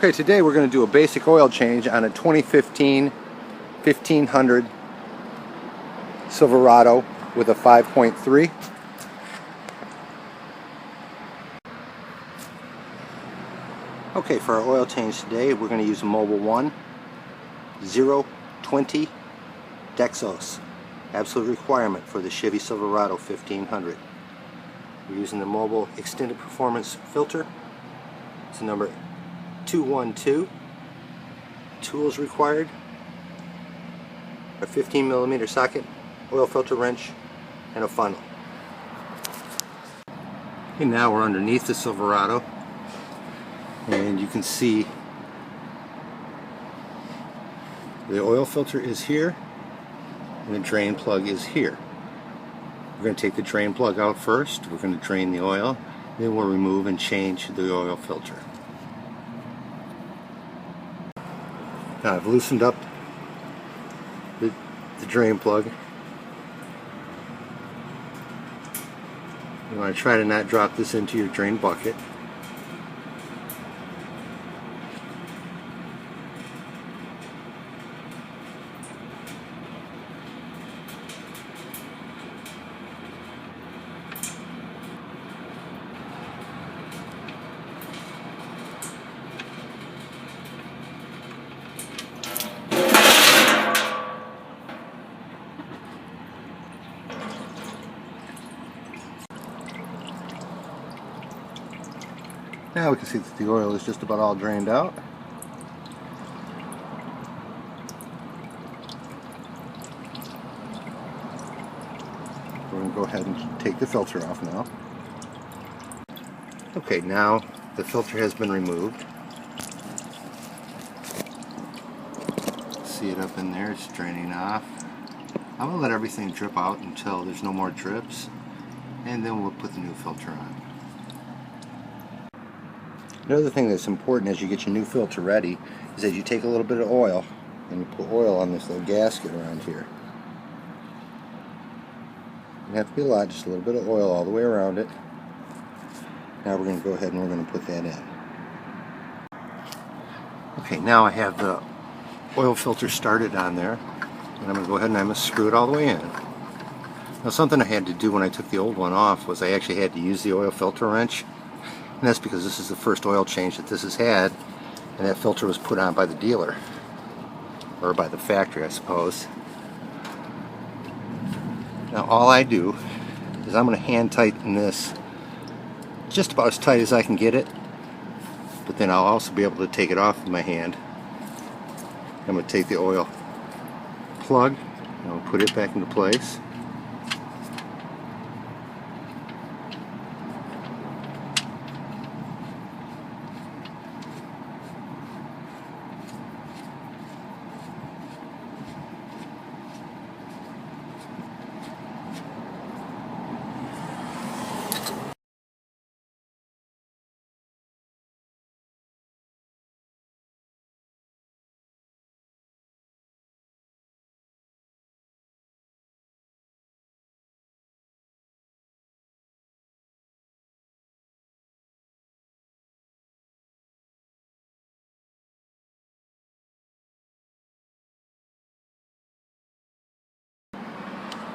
Okay, today we're going to do a basic oil change on a 2015 1500 Silverado with a 5.3. Okay, for our oil change today, we're going to use a Mobile 1 020 Dexos. Absolute requirement for the Chevy Silverado 1500. We're using the Mobile Extended Performance Filter. It's number 212. Tools required: a 15mm socket, oil filter wrench, and a funnel. Okay, now we're underneath the Silverado, and you can see the oil filter is here and the drain plug is here. We're going to take the drain plug out first. We're going to drain the oil, then we'll remove and change the oil filter. Now I've loosened up the drain plug. You want to try to not drop this into your drain bucket. Now we can see that the oil is just about all drained out. We're going to go ahead and take the filter off now. Okay, now the filter has been removed. See it up in there, it's draining off. I'm going to let everything drip out until there's no more drips, and then we'll put the new filter on. Another thing that's important as you get your new filter ready is that you take a little bit of oil and you put oil on this little gasket around here. It doesn't have to be a lot, just a little bit of oil all the way around it. Now we're going to go ahead and we're going to put that in. Okay, now I have the oil filter started on there, and I'm going to go ahead and I'm going to screw it all the way in. Now something I had to do when I took the old one off was I actually had to use the oil filter wrench. And that's because this is the first oil change that this has had, and that filter was put on by the dealer, or by the factory, I suppose. Now all I do is I'm going to hand tighten this just about as tight as I can get it, but then I'll also be able to take it off with my hand. I'm going to take the oil plug and I'll put it back into place.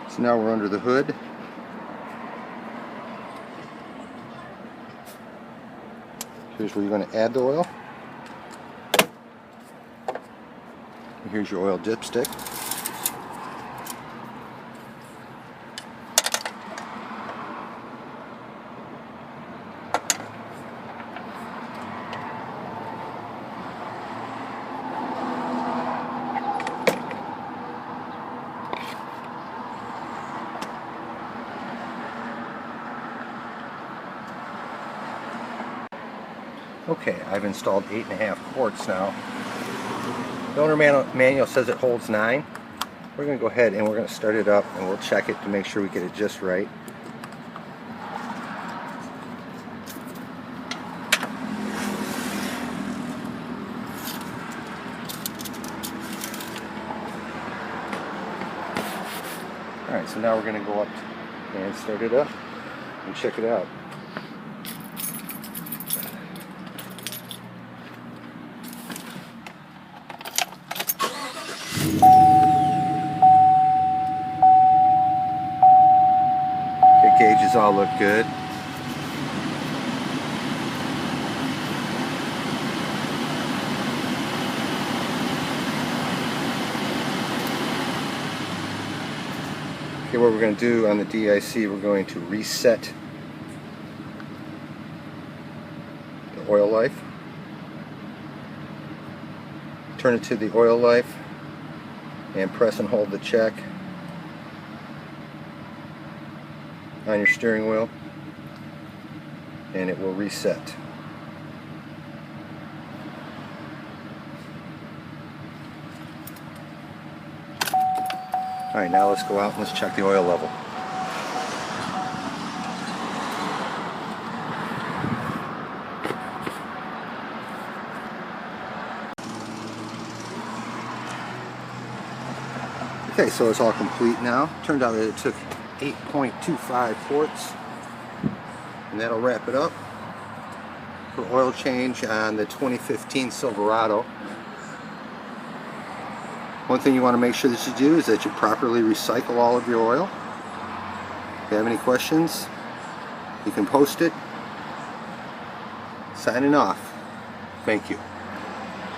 So now we're under the hood. Here's where you're going to add the oil. And here's your oil dipstick. Okay, I've installed 8.5 quarts now. The owner manual says it holds 9. We're going to go ahead and we're going to start it up and we'll check it to make sure we get it just right. Alright, so now we're going to go up and start it up and check it out. The gauges all look good. Okay, what we're going to do on the DIC, we're going to reset the oil life. Turn it to the oil life and press and hold the check on your steering wheel and it will reset. Alright, now let's go out and let's check the oil level. Okay, so it's all complete now. Turned out that it took 8.25 quarts. And that'll wrap it up for oil change on the 2015 Silverado. One thing you want to make sure that you do is that you properly recycle all of your oil. If you have any questions, you can post it. Signing off. Thank you.